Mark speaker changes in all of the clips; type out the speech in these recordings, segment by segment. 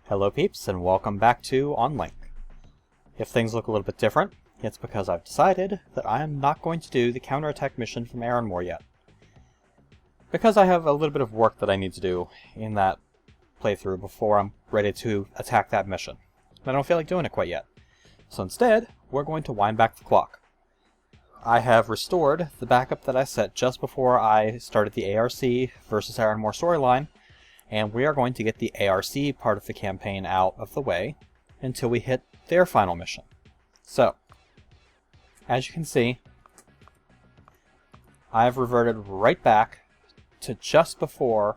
Speaker 1: Hello peeps, and welcome back to Onlink. If things look a little bit different, it's because I've decided that I am not going to do the counterattack mission from Wherein yet. Because I have a little bit of work that I need to do in that playthrough before I'm ready to attack that mission. I don't feel like doing it quite yet. So instead, we're going to wind back the clock. I have restored the backup that I set just before I started the ARC versus Wherein storyline, and we are going to get the ARC part of the campaign out of the way until we hit their final mission. So, as you can see, I've reverted right back to just before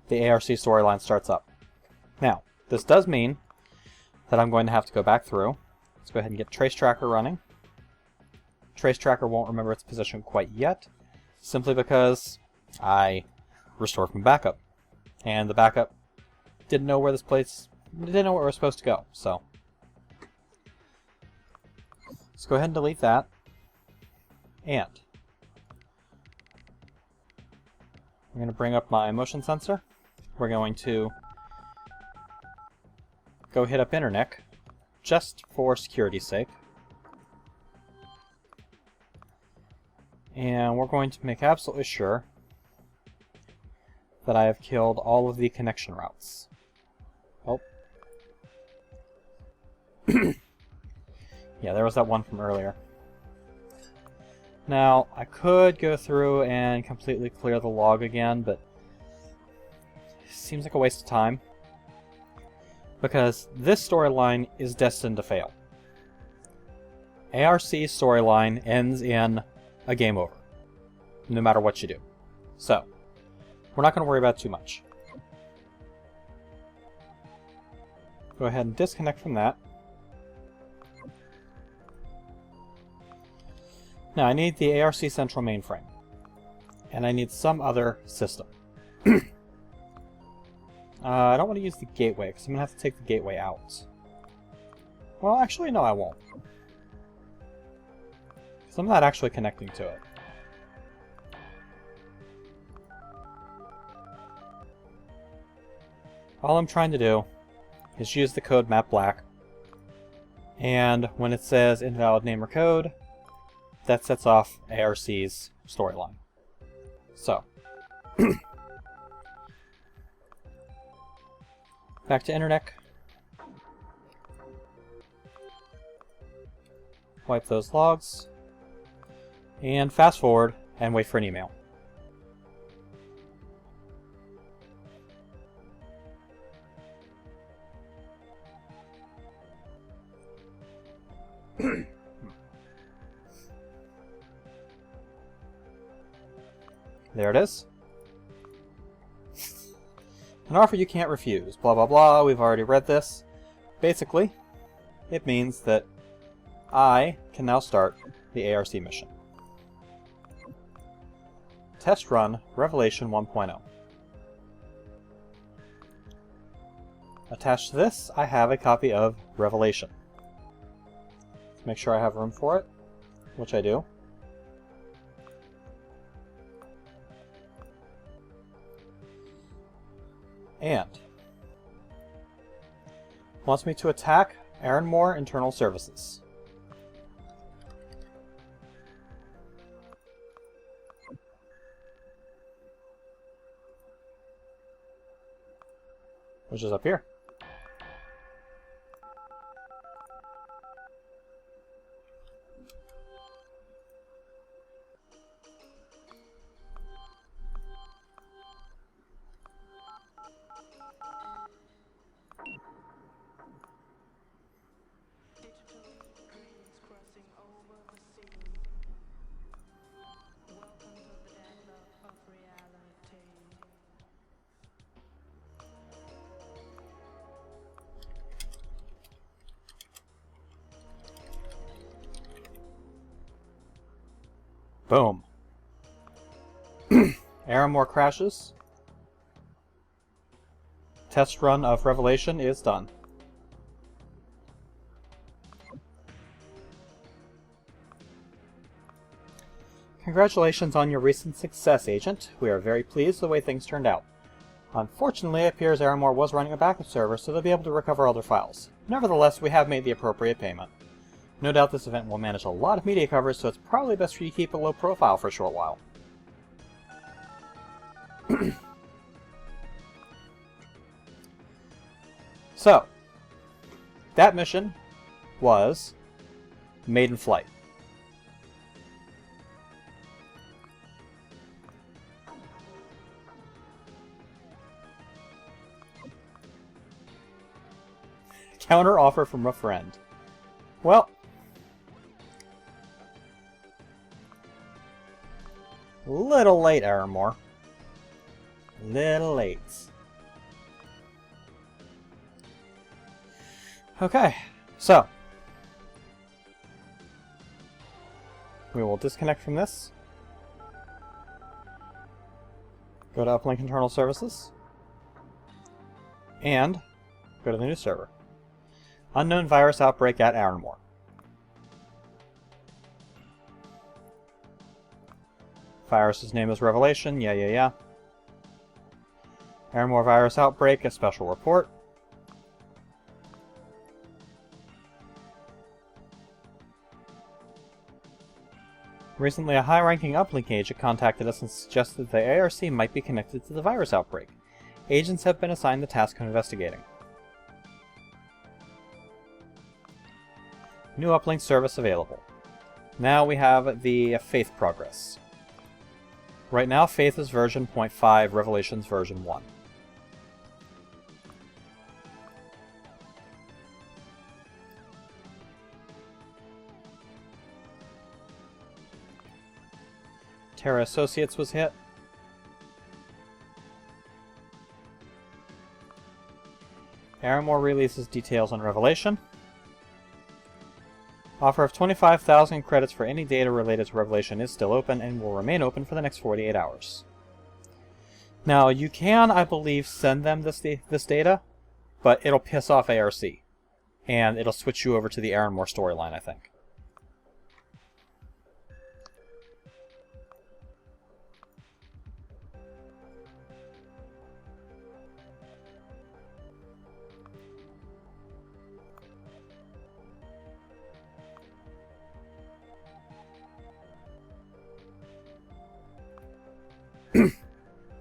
Speaker 1: the ARC storyline starts up. Now, this does mean that I'm going to have to go back through. Let's go ahead and get Trace Tracker running. Trace Tracker won't remember its position quite yet, simply because I restored from backup. And the backup didn't know where this place, didn't know where it was supposed to go, so. Let's go ahead and delete that. And I'm going to bring up my motion sensor. We're going to go hit up Internet, just for security's sake. And we're going to make absolutely sure that I have killed all of the connection routes. Oh. Yeah, there was that one from earlier. Now, I could go through and completely clear the log again, but it seems like a waste of time, because this storyline is destined to fail. ARC's storyline ends in a game over, no matter what you do. So, we're not going to worry about it too much. Go ahead and disconnect from that. Now, I need the ARC central mainframe, and I need some other system. I don't want to use the gateway, because I'm going to have to take the gateway out. Well, actually, no, I won't. Because I'm not actually connecting to it. All I'm trying to do is use the code map black, and when it says invalid name or code, that sets off ARC's storyline. So, back to Internet. Wipe those logs. And fast forward and wait for an email. There it is. An offer you can't refuse. Blah blah blah, we've already read this. Basically, it means that I can now start the ARC mission. Test run Revelation 1.0. Attached to this, I have a copy of Revelation. Make sure I have room for it, which I do. And wants me to attack Wherein Internal Services. Which is up here. Boom. Wherein crashes. Test run of Revelation is done. Congratulations on your recent success, Agent. We are very pleased with the way things turned out. Unfortunately, it appears Aranmore was running a backup server, so they'll be able to recover other files. Nevertheless, we have made the appropriate payment. No doubt this event will manage a lot of media coverage, so it's probably best for you to keep a low profile for a short while. So, that mission was MaidenFlight. Counter offer from a friend. Well, little late, Aranmore. Little late. Okay, so we will disconnect from this. Go to Uplink Internal Services. And go to the new server. Unknown virus outbreak at Aranmore. Virus's name is Revelation. Yeah. Aranmore virus outbreak, a special report. Recently, a high-ranking uplink agent contacted us and suggested the ARC might be connected to the virus outbreak. Agents have been assigned the task of investigating. New uplink service available. Now we have the Faith progress. Right now, Faith is version 0.5, Revelation's version 1. Terra Associates was hit. Aranmore releases details on Revelation. Offer of 25,000 credits for any data related to Revelation is still open and will remain open for the next 48 hours. Now, you can, I believe, send them this data, but it'll piss off ARC. And it'll switch you over to the Aranmore storyline, I think.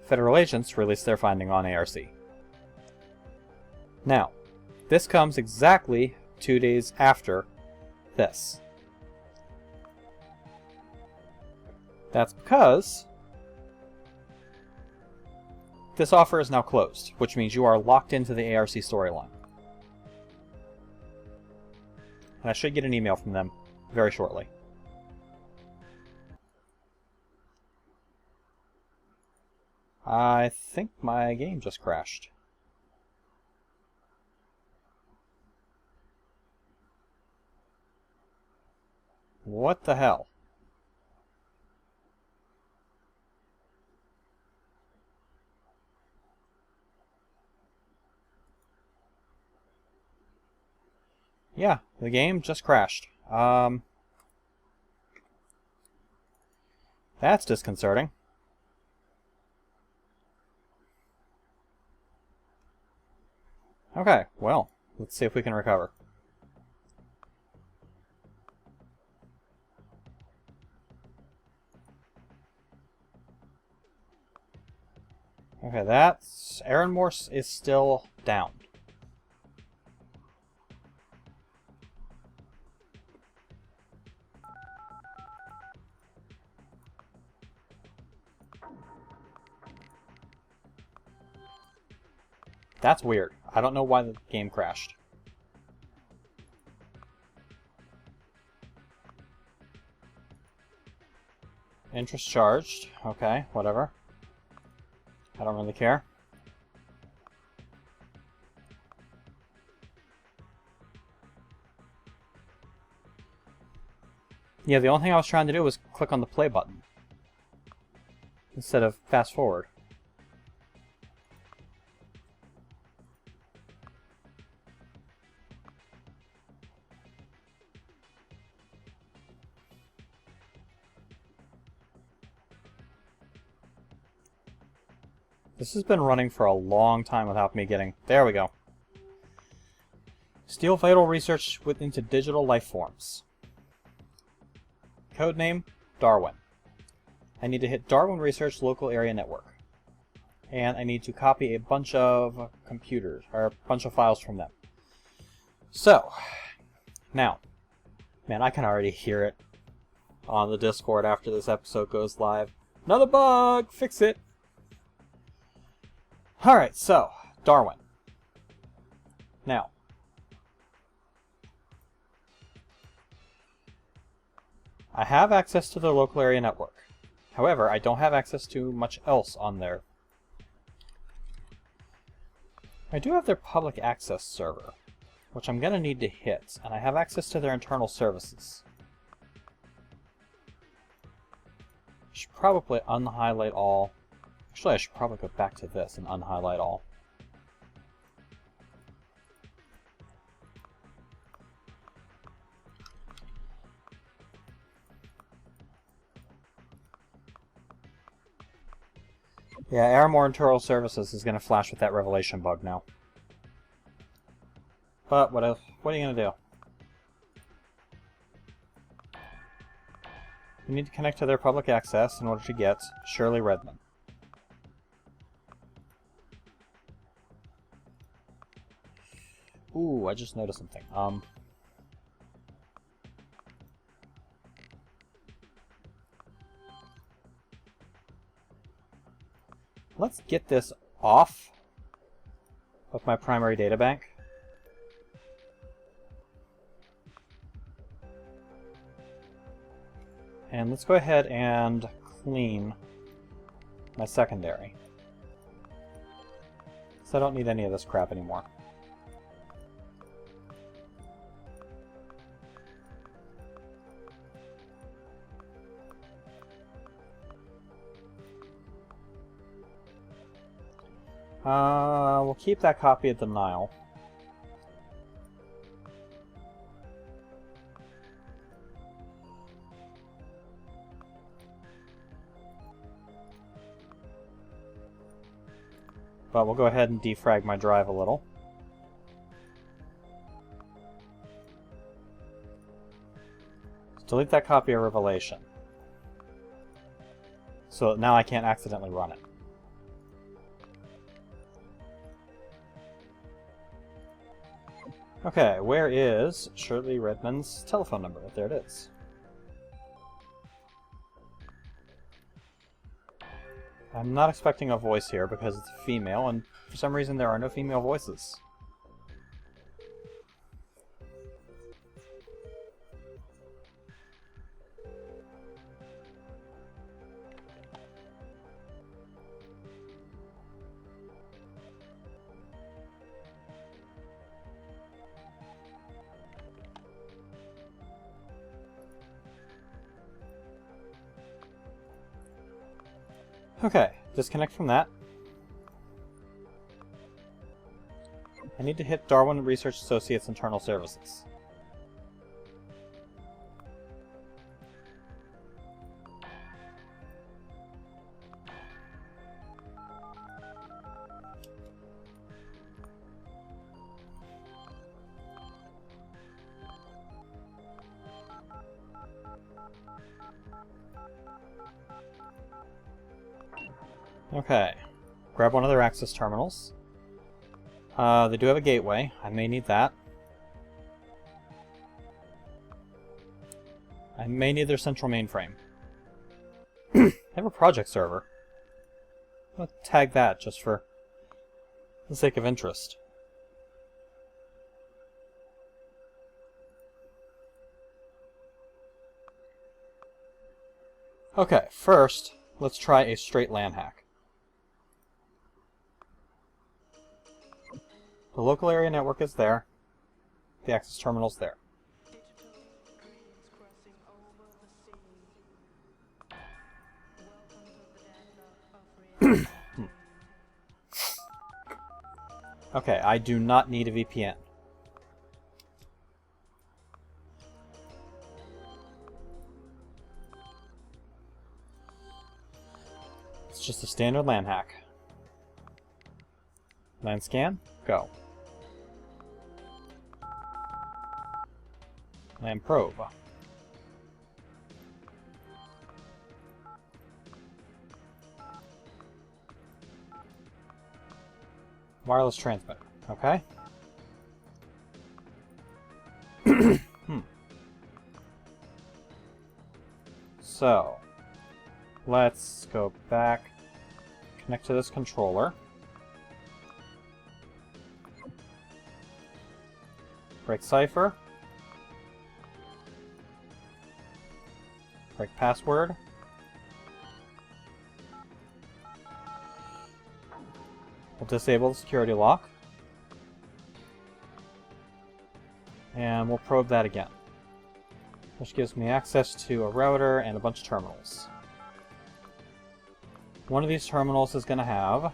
Speaker 1: Federal agents released their finding on ARC. Now, this comes exactly 2 days after this. That's because this offer is now closed, which means you are locked into the ARC storyline. And I should get an email from them very shortly. I think my game just crashed. What the hell? Yeah, the game just crashed. That's disconcerting. Okay, well, let's see if we can recover. Okay, that's... Aranmore is still down. That's weird. I don't know why the game crashed. Interest charged. Okay, whatever. I don't really care. Yeah, the only thing I was trying to do was click on the play button instead of fast forward. This has been running for a long time without me getting... There we go. Steal vital research into digital life forms. Codename, Darwin. I need to hit Darwin Research Local Area Network. And I need to copy a bunch of computers, or a bunch of files from them. So, now, man, I can already hear it on the Discord after this episode goes live. Another bug! Fix it! Alright, so, Darwin. Now, I have access to the local area network. However, I don't have access to much else on there. I do have their public access server, which I'm going to need to hit, and I have access to their internal services. I should probably unhighlight all. Actually, I should probably go back to this and unhighlight all. Yeah, Airmore Internal Services is going to flash with that revelation bug now. But what else? What are you going to do? You need to connect to their public access in order to get Shirley Redmond. Ooh, I just noticed something. Let's get this off of my primary data bank. And let's go ahead and clean my secondary. So I don't need any of this crap anymore. We'll keep that copy of denial. But we'll go ahead and defrag my drive a little. Let's delete that copy of Revelation. So now I can't accidentally run it. Okay, where is Shirley Redmond's telephone number? There it is. I'm not expecting a voice here because it's female, and for some reason there are no female voices. Okay, disconnect from that. I need to hit Darwin Research Associates Internal Services. Okay, grab one of their access terminals. They do have a gateway. I may need that. I may need their central mainframe. They have a project server. I'll tag that just for the sake of interest. Okay, first, let's try a straight LAN hack. The local area network is there. The access terminal's there. Okay, I do not need a VPN. It's just a standard LAN hack. Land scan, go. Land probe. Wireless transmitter, okay. So, let's go back, connect to this controller. Break cipher. Break password. We'll disable the security lock. And we'll probe that again, which gives me access to a router and a bunch of terminals. One of these terminals is going to have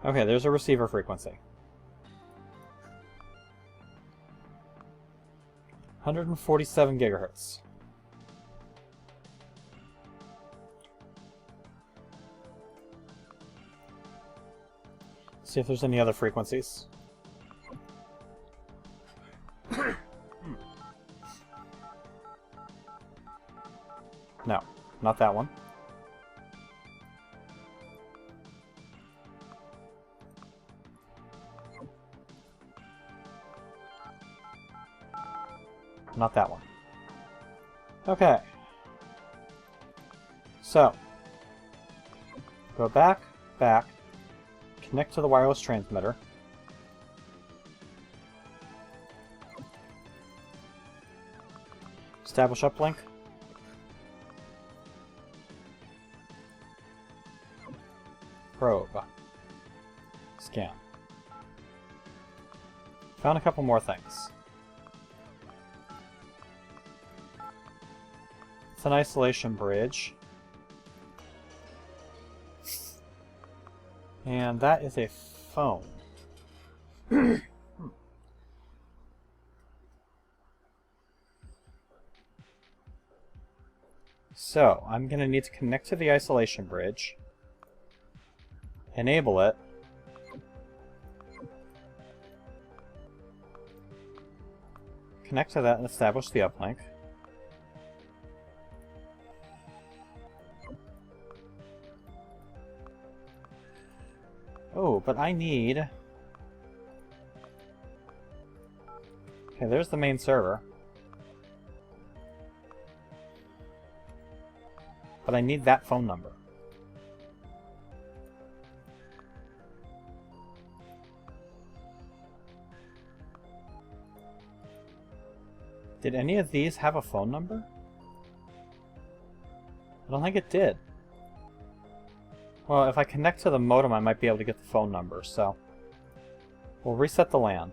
Speaker 1: okay, there's a receiver frequency. 147 gigahertz. See if there's any other frequencies. No, not that one. Not that one. Okay. So, go back, connect to the wireless transmitter. Establish uplink. Probe. Scan. Found a couple more things. It's an isolation bridge. And that is a phone. So, I'm going to need to connect to the isolation bridge, enable it, connect to that and establish the uplink. Oh, but I need... Okay, there's the main server. But I need that phone number. Did any of these have a phone number? I don't think it did. Well, if I connect to the modem, I might be able to get the phone number, so... We'll reset the LAN.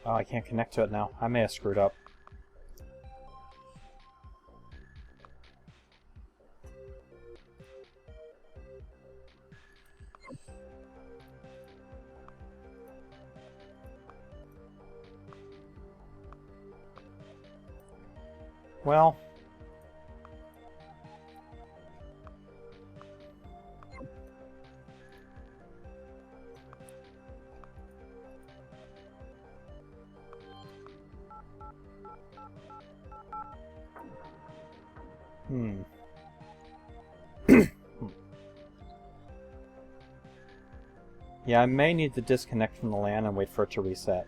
Speaker 1: Oh, I can't connect to it now. I may have screwed up. Well... Yeah, I may need to disconnect from the LAN and wait for it to reset.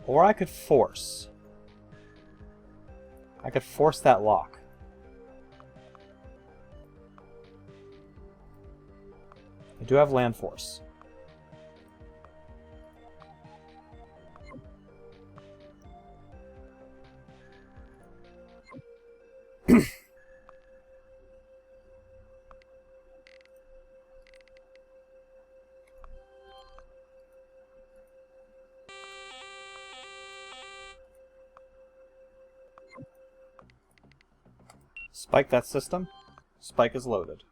Speaker 1: Or I could force. I could force that lock. I do have LAN force. Spike that system. Spike is loaded.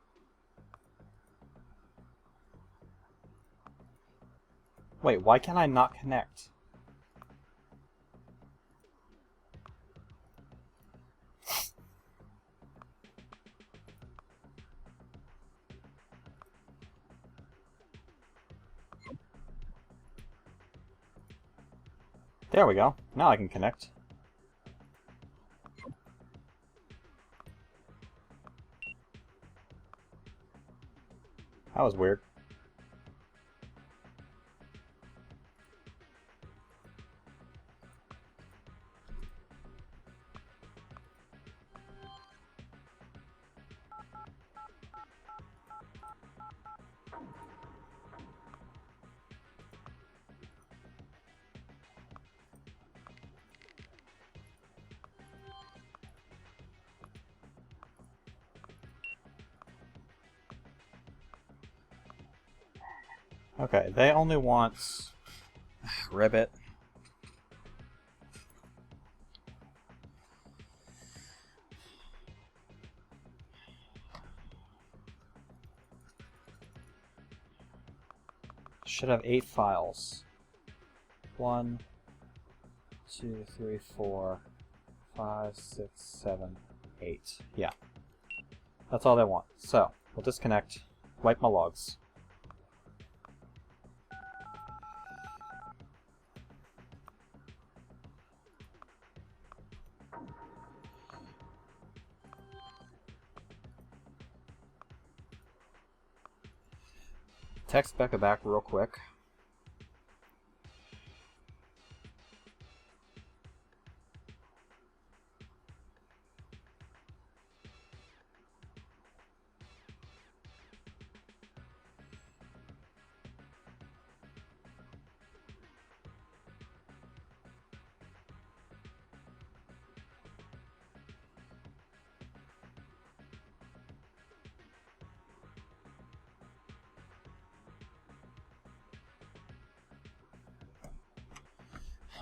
Speaker 1: Wait, why can I not connect? There we go. Now I can connect. That was weird. Okay, they only want ribbit. Should have 8 files. 1, 2, 3, 4, 5, 6, 7, 8. Yeah. That's all they want. So, we'll disconnect, wipe my logs. Text Becca back real quick.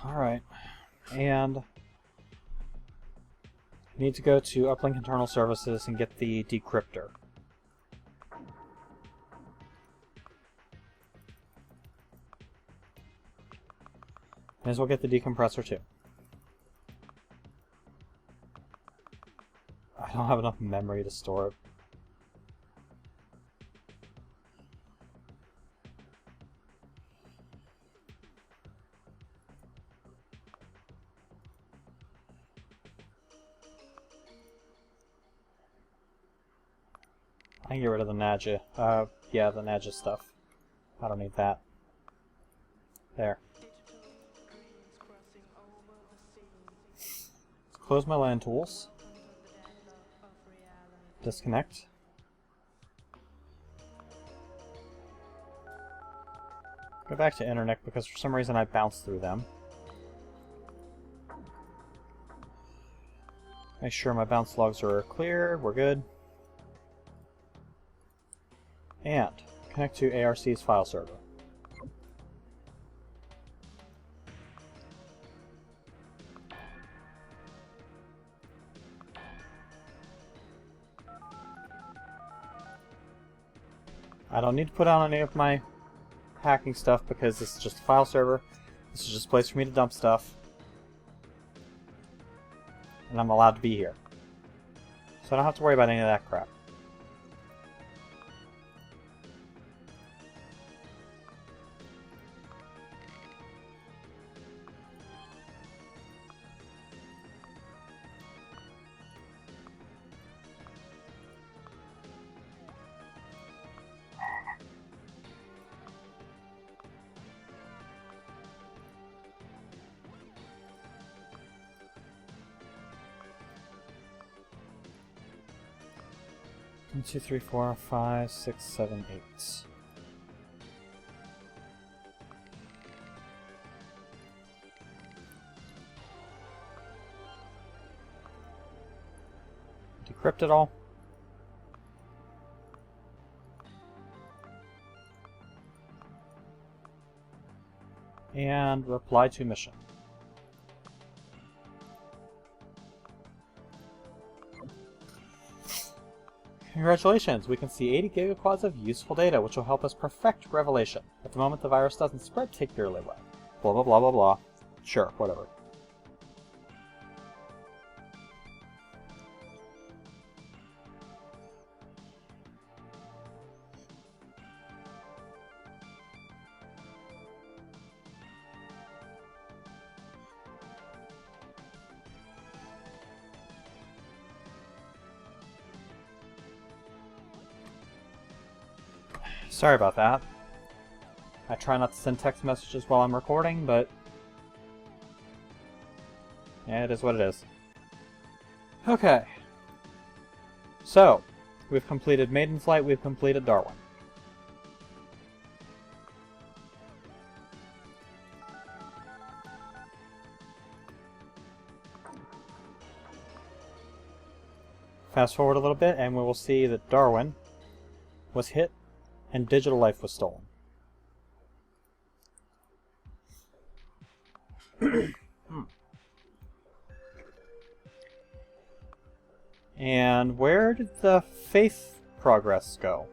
Speaker 1: Alright, and I need to go to Uplink Internal Services and get the decryptor. May as well get the decompressor too. I don't have enough memory to store it. I can get rid of the Nadja. Yeah, the Nadja stuff. I don't need that. There. Let's close my LAN tools. Disconnect. Go back to internet because for some reason I bounced through them. Make sure my bounce logs are clear. We're good. And connect to ARC's file server. I don't need to put on any of my hacking stuff because this is just a file server. This is just a place for me to dump stuff. And I'm allowed to be here. So I don't have to worry about any of that crap. One, 2, 3, 4, 5, 6, 7, 8. Decrypt it all. And reply to mission. Congratulations, we can see 80 gigaquads of useful data, which will help us perfect Revelation. At the moment, the virus doesn't spread particularly well. Blah blah blah blah blah. Sure, whatever. Sorry about that. I try not to send text messages while I'm recording, but yeah, it is what it is. Okay. So, we've completed MaidenFlight, we've completed Darwin. Fast forward a little bit and we will see that Darwin was hit and digital life was stolen. And where did the faith progress go?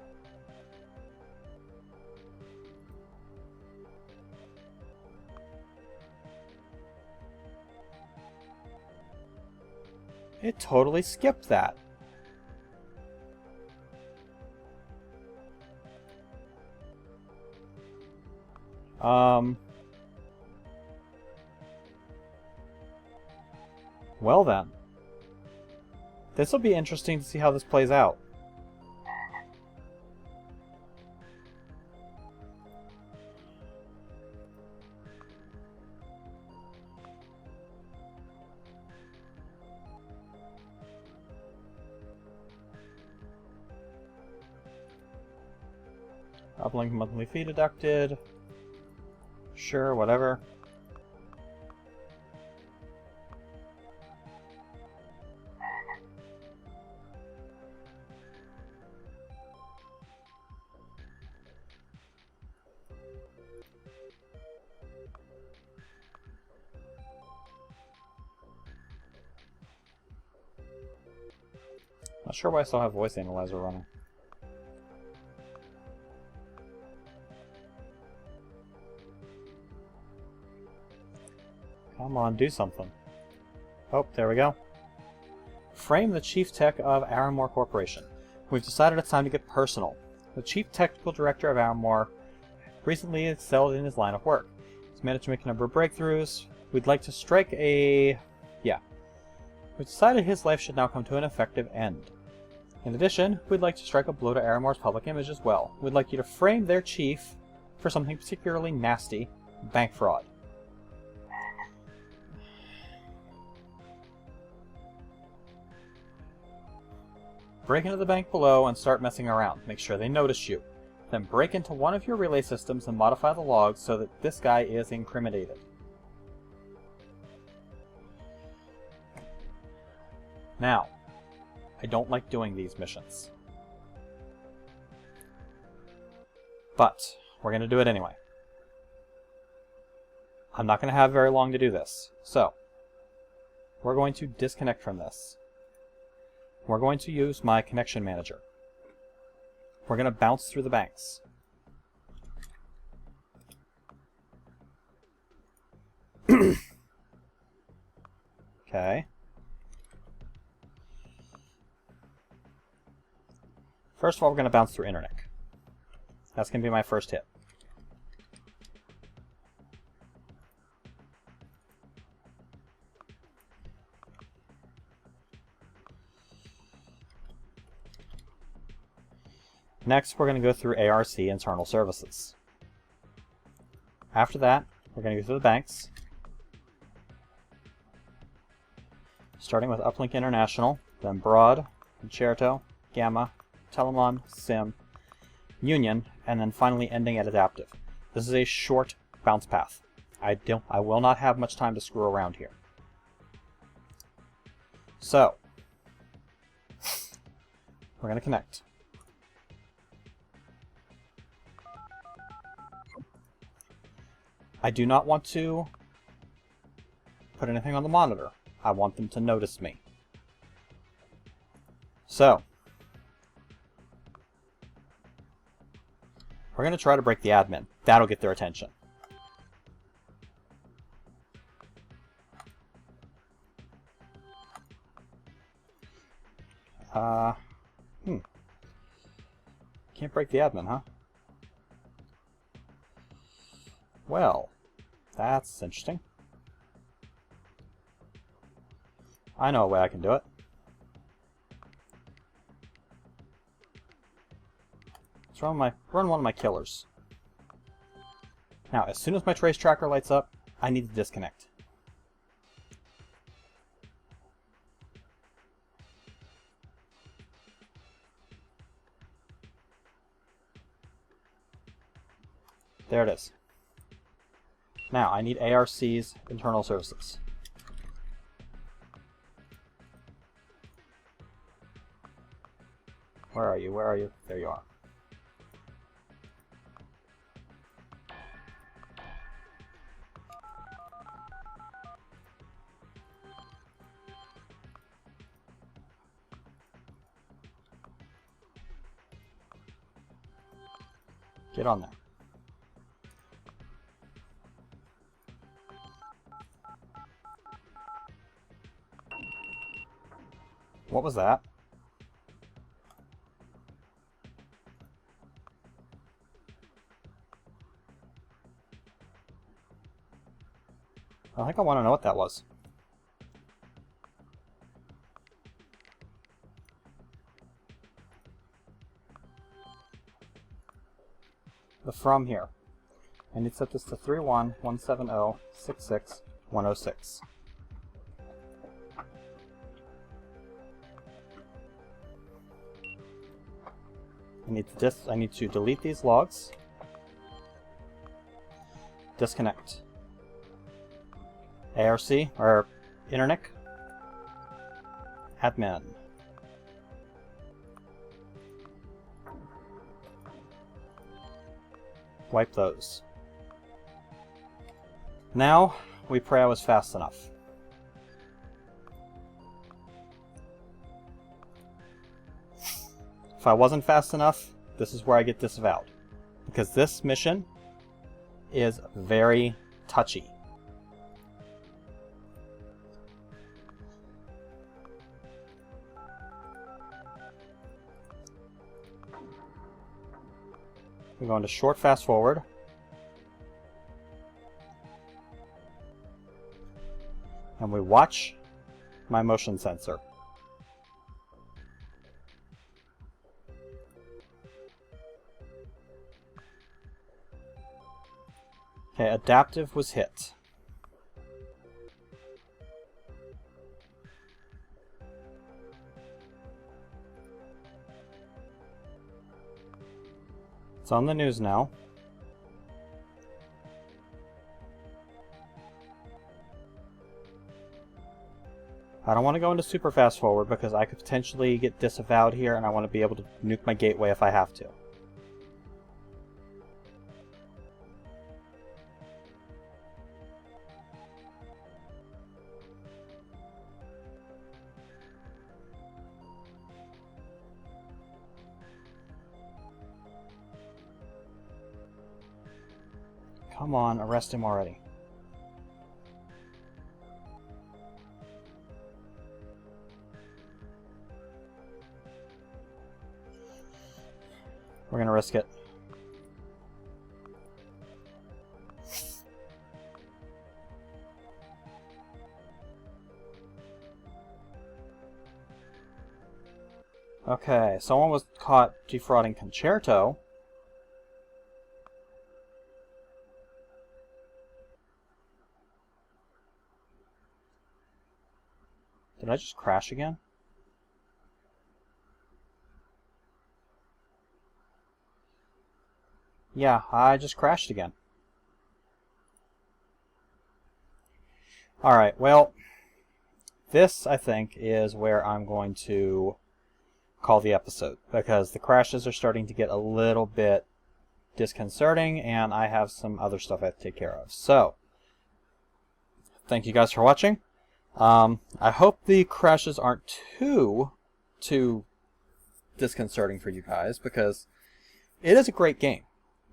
Speaker 1: It totally skipped that. Well then. This will be interesting to see how this plays out. Uplink monthly fee deducted. Sure, whatever. Not sure why I still have voice analyzer running. Come on, do something. Oh, there we go. Frame the Chief Tech of Aramore Corporation. We've decided it's time to get personal. The Chief Technical Director of Aramore recently excelled in his line of work. He's managed to make a number of breakthroughs. We'd like to strike a... We've decided his life should now come to an effective end. In addition, we'd like to strike a blow to Aramore's public image as well. We'd like you to frame their chief for something particularly nasty, bank fraud. Break into the bank below and start messing around. Make sure they notice you. Then break into one of your relay systems and modify the logs so that this guy is incriminated. Now, I don't like doing these missions. But, we're going to do it anyway. I'm not going to have very long to do this. So, we're going to disconnect from this. We're going to use my connection manager. We're going to bounce through the banks. Okay. First of all, we're going to bounce through internet. That's going to be my first hit. Next, we're going to go through ARC internal services. After that, we're going to go through the banks, starting with Uplink International, then Broad, Concerto, Gamma, Telemon, Sim, Union, and then finally ending at Adaptive. This is a short bounce path. I will not have much time to screw around here. So, we're going to connect. I do not want to put anything on the monitor. I want them to notice me. So, We're going to try to break the admin. That'll get their attention. Can't break the admin, huh? Well, that's interesting. I know a way I can do it. Let's run one of my killers. Now, as soon as my trace tracker lights up, I need to disconnect. There it is. Now, I need ARC's internal services. Where are you? Where are you? There you are. Get on there. What was that? I think I want to know what that was. The from here. I need to set this to 3117066106. I need to delete these logs. Disconnect. ARC, or internet. Admin. Wipe those. Now, we pray I was fast enough. If I wasn't fast enough, this is where I get disavowed. Because this mission is very touchy. We go into short fast forward. And we watch my motion sensor. Okay, adaptive was hit. It's on the news now. I don't want to go into super fast forward because I could potentially get disavowed here, and I want to be able to nuke my gateway if I have to. Come on, arrest him already. We're gonna risk it. Okay, someone was caught defrauding Concerto. Did I just crash again? Yeah, I just crashed again. Alright, well, this, I think, is where I'm going to call the episode, because the crashes are starting to get a little bit disconcerting, and I have some other stuff I have to take care of. So, thank you guys for watching. I hope the crashes aren't too disconcerting for you guys, because it is a great game.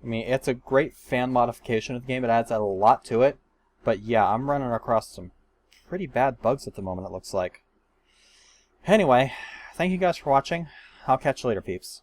Speaker 1: I mean, it's a great fan modification of the game. It adds a lot to it. But yeah, I'm running across some pretty bad bugs at the moment, it looks like. Anyway, thank you guys for watching. I'll catch you later, peeps.